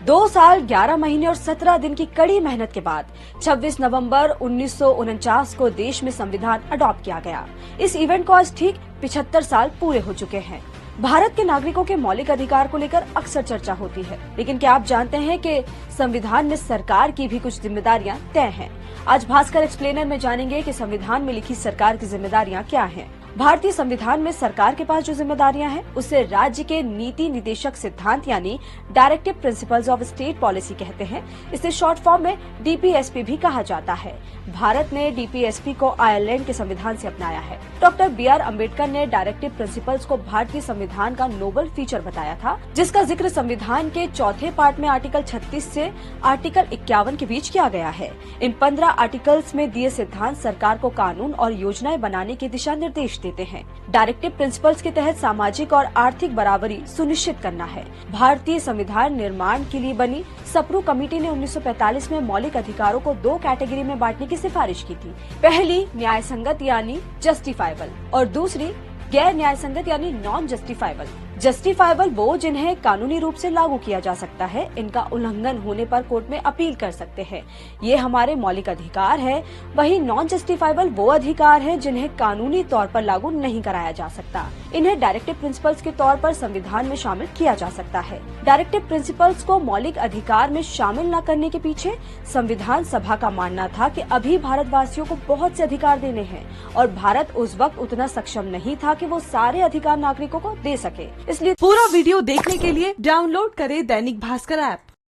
2 साल 11 महीने और 17 दिन की कड़ी मेहनत के बाद 26 नवंबर 1949 को देश में संविधान अडॉप्ट किया गया। इस इवेंट को आज ठीक 75 साल पूरे हो चुके हैं। भारत के नागरिकों के मौलिक अधिकार को लेकर अक्सर चर्चा होती है, लेकिन क्या आप जानते हैं कि संविधान में सरकार की भी कुछ जिम्मेदारियां तय हैं। आज भास्कर एक्सप्लेनर में जानेंगे कि संविधान में लिखी सरकार की जिम्मेदारियां क्या हैं। भारतीय संविधान में सरकार के पास जो जिम्मेदारियां हैं, उसे राज्य के नीति निदेशक सिद्धांत यानी directive principles of state policy कहते हैं। इसे शॉर्ट फॉर्म में डीपीएसपी भी कहा जाता है। भारत ने डीपीएसपी को आयरलैंड के संविधान से अपनाया है। डॉक्टर BR अम्बेडकर ने डायरेक्टिव प्रिंसिपल्स को भारतीय संविधान का नोबल फीचर बताया था, जिसका जिक्र संविधान के चौथे पार्ट में आर्टिकल 36 से आर्टिकल 51 के बीच किया गया है। इन 15 आर्टिकल्स में दिए सिद्धांत सरकार को कानून और योजनाएं बनाने के दिशा निर्देश देते हैं। डायरेक्टिव प्रिंसिपल्स के तहत सामाजिक और आर्थिक बराबरी सुनिश्चित करना है। भारतीय संविधान निर्माण के लिए बनी सप्रू कमेटी ने 1945 में मौलिक अधिकारों को 2 कैटेगरी में बांटने की सिफारिश की थी। पहली न्याय संगत यानी जस्टिफाइबल और दूसरी गैर न्याय संगत यानी नॉन जस्टिफाइबल। जस्टिफाइबल वो जिन्हें कानूनी रूप से लागू किया जा सकता है, इनका उल्लंघन होने पर कोर्ट में अपील कर सकते हैं। ये हमारे मौलिक अधिकार है। वहीं नॉन जस्टिफाइबल वो अधिकार है जिन्हें कानूनी तौर पर लागू नहीं कराया जा सकता। इन्हें डायरेक्टिव प्रिंसिपल्स के तौर पर संविधान में शामिल किया जा सकता है। डायरेक्टिव प्रिंसिपल्स को मौलिक अधिकार में शामिल न करने के पीछे संविधान सभा का मानना था कि अभी भारतवासियों को बहुत से अधिकार देने हैं और भारत उस वक्त उतना सक्षम नहीं था कि वो सारे अधिकार नागरिकों को दे सके। इसलिए पूरा वीडियो देखने के लिए डाउनलोड करें दैनिक भास्कर ऐप।